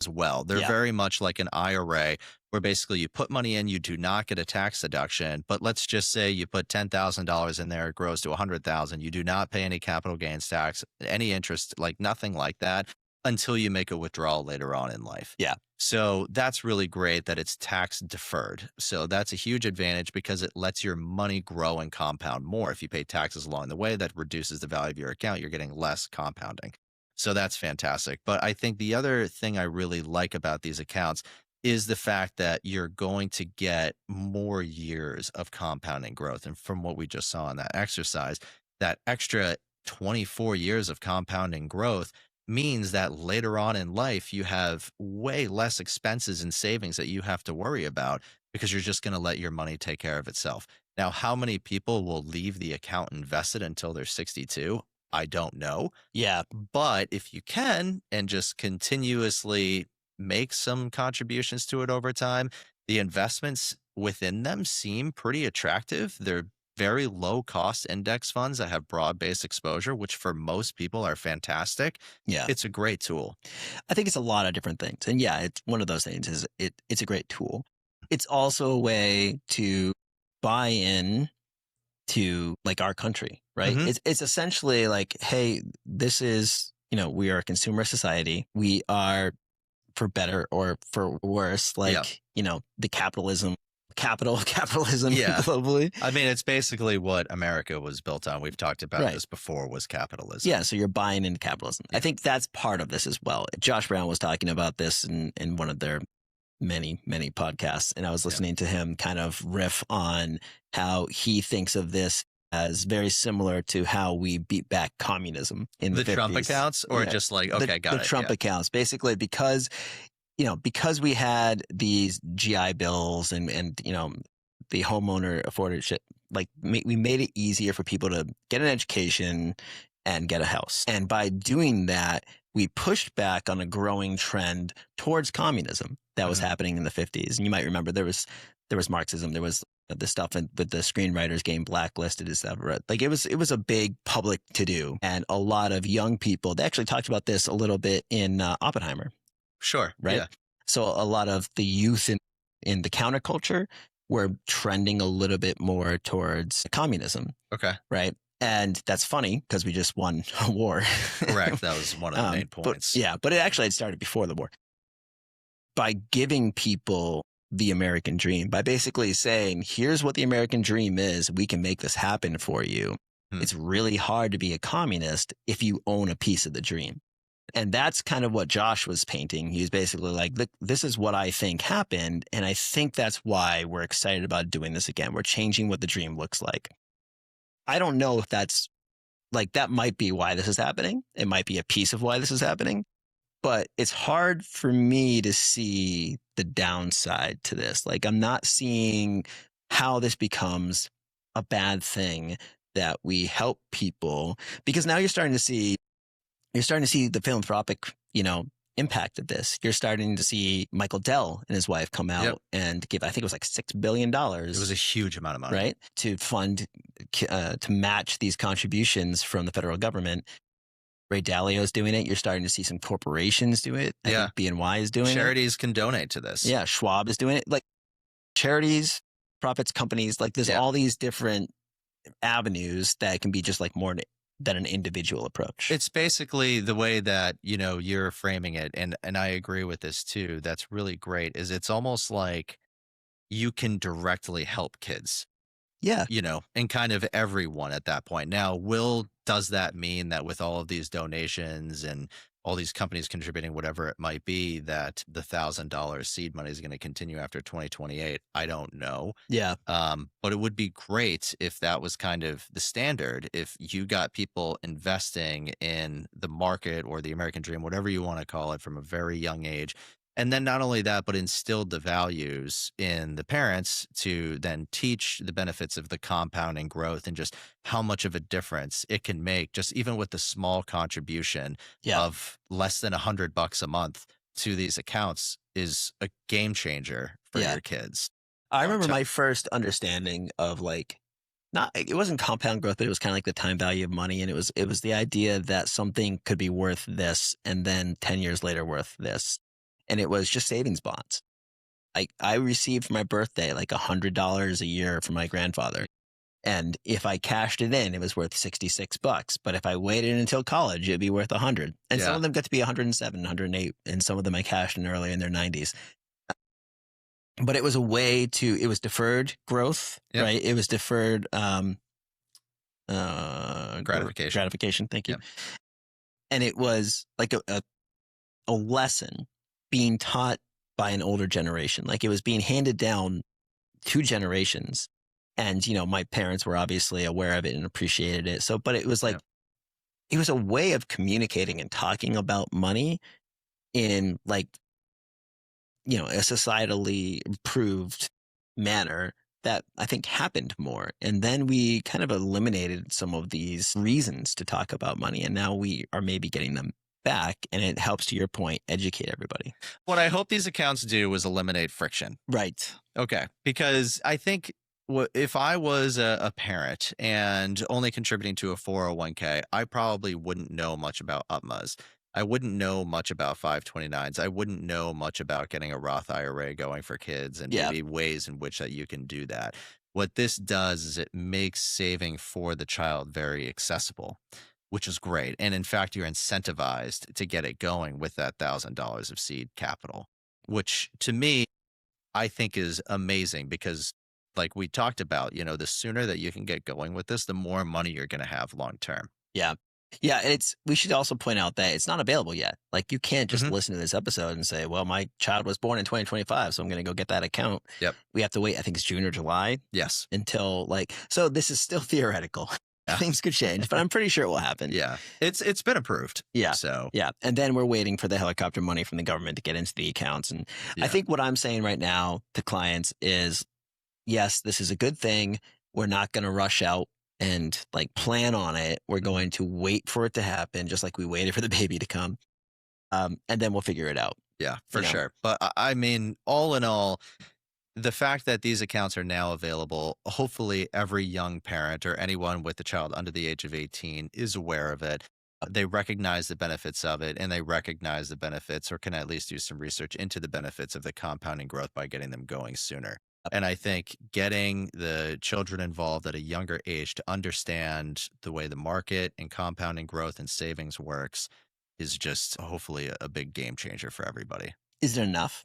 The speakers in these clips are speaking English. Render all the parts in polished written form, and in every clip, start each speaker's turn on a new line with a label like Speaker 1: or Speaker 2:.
Speaker 1: as well. They're
Speaker 2: Yeah.
Speaker 1: very much like an IRA where basically you put money in, you do not get a tax deduction. But let's just say you put $10,000 in there, it grows to 100,000. You do not pay any capital gains tax, any interest, like nothing like that until you make a withdrawal later on in life.
Speaker 2: Yeah.
Speaker 1: So that's really great that it's tax deferred. So that's a huge advantage because it lets your money grow and compound more. If you pay taxes along the way, that reduces the value of your account. You're getting less compounding. So that's fantastic. But I think the other thing I really like about these accounts is the fact that you're going to get more years of compounding growth. And from what we just saw in that exercise, that extra 24 years of compounding growth means that later on in life, you have way less expenses and savings that you have to worry about because you're just going to let your money take care of itself. Now, how many people will leave the account invested until they're 62? I don't know.
Speaker 2: Yeah.
Speaker 1: But if you can and just continuously make some contributions to it over time, the investments within them seem pretty attractive. They're very low cost index funds that have broad based exposure, which for most people are fantastic.
Speaker 2: Yeah.
Speaker 1: It's a great tool.
Speaker 2: I think it's a lot of different things. And yeah, it's one of those things is it's a great tool. It's also a way to buy in to like our country, right?
Speaker 1: Hmm.
Speaker 2: It's essentially like, hey, this is, we are a consumer society. We are, for better or for worse,
Speaker 1: Yeah.
Speaker 2: like, the capitalism
Speaker 1: Yeah.
Speaker 2: globally.
Speaker 1: I mean, it's basically what America was built on. We've talked about
Speaker 2: Right.
Speaker 1: this before, was capitalism.
Speaker 2: Yeah. So you're buying into capitalism. I think that's part of this as well. Josh Brown was talking about this in one of their many, many podcasts. And I was listening to him kind of riff on how he thinks of this as very similar to how we beat back communism in the 50s.
Speaker 1: Trump accounts, or
Speaker 2: Yeah.
Speaker 1: just like, okay, got
Speaker 2: the
Speaker 1: it.
Speaker 2: Trump
Speaker 1: Yeah.
Speaker 2: accounts, basically, because we had these GI bills and the homeowner affordable, like we made it easier for people to get an education and get a house. And by doing that, we pushed back on a growing trend towards communism that was happening in the 50s. And you might remember there was Marxism, there was the stuff with the screenwriters getting blacklisted, etc. Like it was a big public to do, and a lot of young people. They actually talked about this a little bit in Oppenheimer.
Speaker 1: Sure.
Speaker 2: Right.
Speaker 1: Yeah.
Speaker 2: So a lot of the youth in the counterculture were trending a little bit more towards communism.
Speaker 1: Okay.
Speaker 2: Right. And that's funny because we just won a war.
Speaker 1: Correct. That was one of the main points.
Speaker 2: But it actually had started before the war. By giving people the American dream, by basically saying, here's what the American dream is, we can make this happen for you. It's really hard to be a communist if you own a piece of the dream. And that's kind of what Josh was painting. He was basically like, look, this is what I think happened. And I think that's why we're excited about doing this again. We're changing what the dream looks like. I don't know if that's like, that might be why this is happening. It might be a piece of why this is happening, but it's hard for me to see the downside to this. Like, I'm not seeing how this becomes a bad thing that we help people, because now you're starting to see the philanthropic, impact of this. You're starting to see Michael Dell and his wife come out and give, I think it was like $6 billion. It
Speaker 1: was a huge amount of money.
Speaker 2: Right? To fund, to match these contributions from the federal government. Ray Dalio is doing it. You're starting to see some corporations do it. I think BNY is doing
Speaker 1: Charities can donate to this.
Speaker 2: Yeah. Schwab is doing it. Like charities, profits, companies, like there's all these different avenues that can be just like more than an individual approach.
Speaker 1: It's basically the way that, you're framing it. And I agree with this too. That's really great, is it's almost like you can directly help kids.
Speaker 2: Yeah.
Speaker 1: And kind of everyone at that point. Now, does that mean that with all of these donations and all these companies contributing whatever it might be, that the $1,000 seed money is going to continue after 2028? I don't know.
Speaker 2: Yeah.
Speaker 1: But it would be great if that was kind of the standard. If you got people investing in the market or the American dream, whatever you want to call it, from a very young age. And then not only that, but instilled the values in the parents to then teach the benefits of the compounding growth and just how much of a difference it can make, just even with the small contribution of less than $100 a month to these accounts, is a game changer for your kids.
Speaker 2: I remember my first understanding of it wasn't compound growth, but it was kind of like the time value of money. And it was the idea that something could be worth this and then 10 years later worth this. and it was just savings bonds. I received for my birthday like $100 a year from my grandfather. And if I cashed it in, it was worth $66. But if I waited until college, it'd be worth 100. And some
Speaker 1: Yeah.
Speaker 2: of them got to be 107, 108, and some of them I cashed in early in their 90s. But it was a way to, it was deferred growth,
Speaker 1: Yep.
Speaker 2: right? It was deferred
Speaker 1: Gratification.
Speaker 2: gratification. Thank you.
Speaker 1: Yep.
Speaker 2: And it was like a lesson being taught by an older generation. Like it was being handed down 2 generations. And, my parents were obviously aware of it and appreciated it. So, but it was like,
Speaker 1: Yep.
Speaker 2: it was a way of communicating and talking about money in like, a societally approved manner that I think happened more. And then we kind of eliminated some of these reasons to talk about money. And now we are maybe getting them back. And it helps, to your point, educate everybody.
Speaker 1: What I hope these accounts do is eliminate friction.
Speaker 2: Right.
Speaker 1: Okay. Because I think if I was a parent and only contributing to a 401k, I probably wouldn't know much about UTMAs. I wouldn't know much about 529s. I wouldn't know much about getting a Roth IRA going for kids and maybe ways in which that you can do that. What this does is it makes saving for the child very accessible, which is great. And in fact, you're incentivized to get it going with that $1,000 of seed capital, which to me, I think is amazing because like we talked about, the sooner that you can get going with this, the more money you're going to have long term.
Speaker 2: Yeah. Yeah. We should also point out that it's not available yet. Like you can't just
Speaker 1: Mhm.
Speaker 2: listen to this episode and say, well, my child was born in 2025, so I'm going to go get that account.
Speaker 1: Yep.
Speaker 2: We have to wait, I think it's June or July
Speaker 1: Yes.
Speaker 2: until so this is still theoretical.
Speaker 1: Yeah.
Speaker 2: Things could change, but I'm pretty sure it will happen.
Speaker 1: Yeah. It's been approved.
Speaker 2: Yeah.
Speaker 1: So
Speaker 2: Yeah. And then we're waiting for the helicopter money from the government to get into the accounts. And I think what I'm saying right now to clients is, yes, this is a good thing. We're not going to rush out and like plan on it. We're going to wait for it to happen, just like we waited for the baby to come. And then we'll figure it out.
Speaker 1: Yeah, for sure. But I mean, all in all, the fact that these accounts are now available, hopefully every young parent or anyone with a child under the age of 18 is aware of it. They recognize the benefits of it and they recognize the benefits or can at least do some research into the benefits of the compounding growth by getting them going sooner. And I think getting the children involved at a younger age to understand the way the market and compounding growth and savings works is just hopefully a big game changer for everybody.
Speaker 2: Is it enough?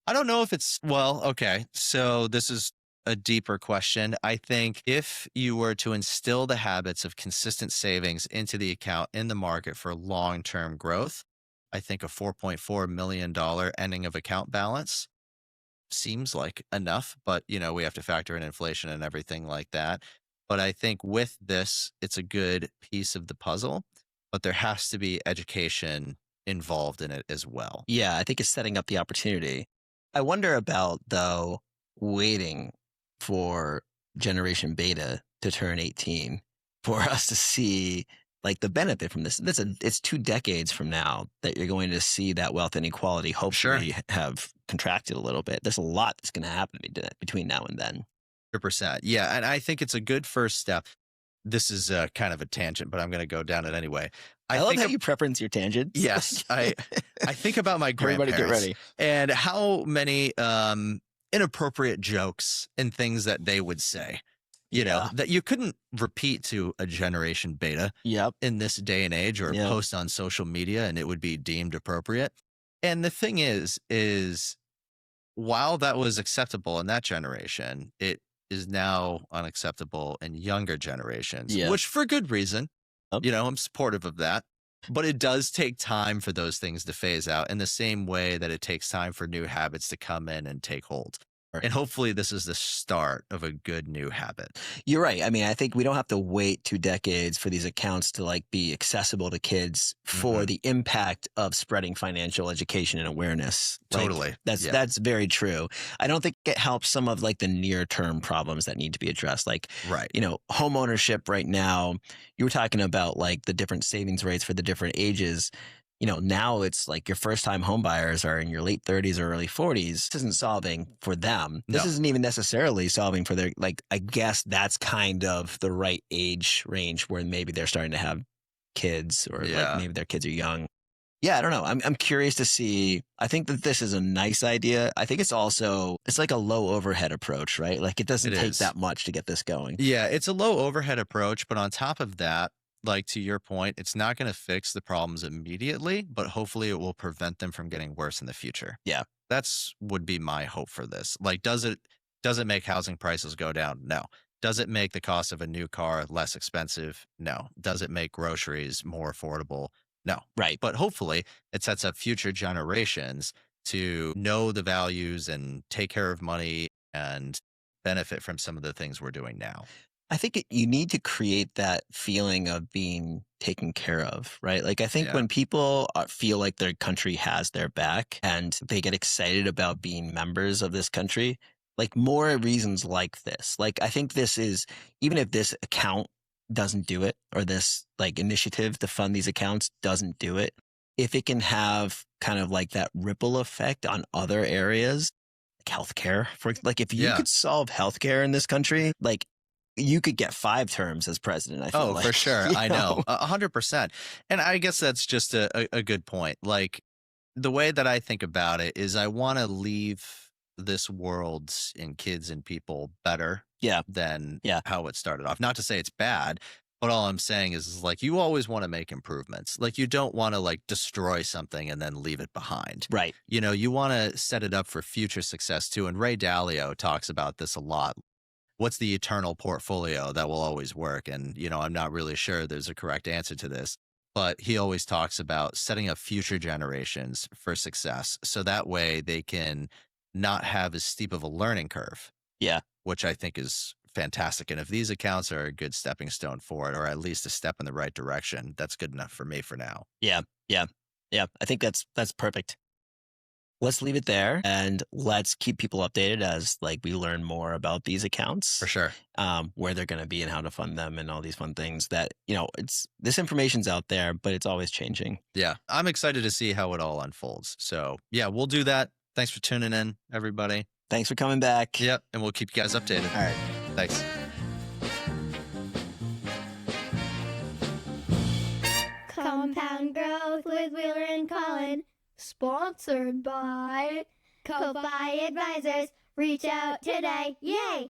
Speaker 1: I don't know if it's, okay. So this is a deeper question. I think if you were to instill the habits of consistent savings into the account in the market for long-term growth, I think a $4.4 million ending of account balance seems like enough, but we have to factor in inflation and everything like that. But I think with this, it's a good piece of the puzzle, but there has to be education involved in it as well.
Speaker 2: Yeah, I think it's setting up the opportunity. I wonder about, though, waiting for Generation Beta to turn 18 for us to see like the benefit from this. It's 2 decades from now that you're going to see that wealth inequality hopefully have contracted a little bit. There's a lot that's going to happen between now and then.
Speaker 1: 100%. Yeah. And I think it's a good first step. This is kind of a tangent, but I'm going to go down it anyway.
Speaker 2: I love how you preference your tangents.
Speaker 1: Yes. I think about my grandparents.
Speaker 2: Everybody get ready.
Speaker 1: And how many inappropriate jokes and things that they would say, that you couldn't repeat to a Generation Beta in this day and age or post on social media and it would be deemed appropriate. And the thing is while that was acceptable in that generation, it is now unacceptable in younger generations, which for good reason, I'm supportive of that. But it does take time for those things to phase out in the same way that it takes time for new habits to come in and take hold. And hopefully this is the start of a good new habit.
Speaker 2: You're right. I mean, I think we don't have to wait 2 decades for these accounts to like be accessible to kids for the impact of spreading financial education and awareness.
Speaker 1: Totally.
Speaker 2: That's very true. I don't think it helps some of like the near term problems that need to be addressed. Like, home ownership right now, you were talking about like the different savings rates for the different ages. Now it's like your first time home buyers are in your late 30s or early 40s. This isn't solving for them. This isn't even necessarily solving for their, like, I guess that's kind of the right age range where maybe they're starting to have kids or like maybe their kids are young. Yeah, I don't know. I'm curious to see. I think that this is a nice idea. I think it's like a low overhead approach, right? Like it
Speaker 1: It
Speaker 2: doesn't take
Speaker 1: is.
Speaker 2: that much to get this going.
Speaker 1: Yeah, it's a low overhead approach, but on top of that, like to your point, it's not going to fix the problems immediately, but hopefully it will prevent them from getting worse in the future.
Speaker 2: Yeah,
Speaker 1: That's would be my hope for this. Like, does it make housing prices go down? No. Does it make the cost of a new car less expensive? No. Does it make groceries more affordable? No.
Speaker 2: right.
Speaker 1: But hopefully it sets up future generations to know the values and take care of money and benefit from some of the things we're doing now.
Speaker 2: I think you need to create that feeling of being taken care of, right? Like, I think
Speaker 1: Yeah.
Speaker 2: when people feel like their country has their back and they get excited about being members of this country, like more reasons like this. Like, I think this is, even if this account doesn't do it, or this like initiative to fund these accounts doesn't do it, if it can have kind of like that ripple effect on other areas, like healthcare, like if you
Speaker 1: Yeah.
Speaker 2: could solve healthcare in this country, like you could get 5 terms as president, I feel
Speaker 1: Oh, for
Speaker 2: like,
Speaker 1: sure.
Speaker 2: you
Speaker 1: I know.
Speaker 2: know?
Speaker 1: 100%. And I guess that's just a good point. Like, the way that I think about it is I want to leave this world and kids and people better
Speaker 2: Yeah,
Speaker 1: than
Speaker 2: yeah,
Speaker 1: how it started off. Not to say it's bad, but all I'm saying is like you always want to make improvements. Like you don't want to like destroy something and then leave it behind.
Speaker 2: right.
Speaker 1: You know, you want to set it up for future success too. And Ray Dalio talks about this a lot. What's the eternal portfolio that will always work? And, you know, I'm not really sure there's a correct answer to this, but he always talks about setting up future generations for success. So that way they can not have as steep of a learning curve,
Speaker 2: Yeah,
Speaker 1: which I think is fantastic. And if these accounts are a good stepping stone for it, or at least a step in the right direction, that's good enough for me for now.
Speaker 2: yeah, yeah, yeah. I think that's perfect. Let's leave it there and let's keep people updated as like we learn more about these
Speaker 1: For
Speaker 2: accounts,
Speaker 1: sure.
Speaker 2: where they're going to be and how to fund them and all these fun things that, you know, it's this information's out there, but it's always changing.
Speaker 1: Yeah. I'm excited to see how it all unfolds. So, yeah, we'll do that. Thanks for tuning in, everybody.
Speaker 2: Thanks for coming back.
Speaker 1: Yep. And we'll keep you guys updated.
Speaker 2: All right.
Speaker 1: Thanks.
Speaker 3: Compound Growth with Wheeler and Colin. Sponsored by Ko-Fi Advisors. Reach out today. Yay!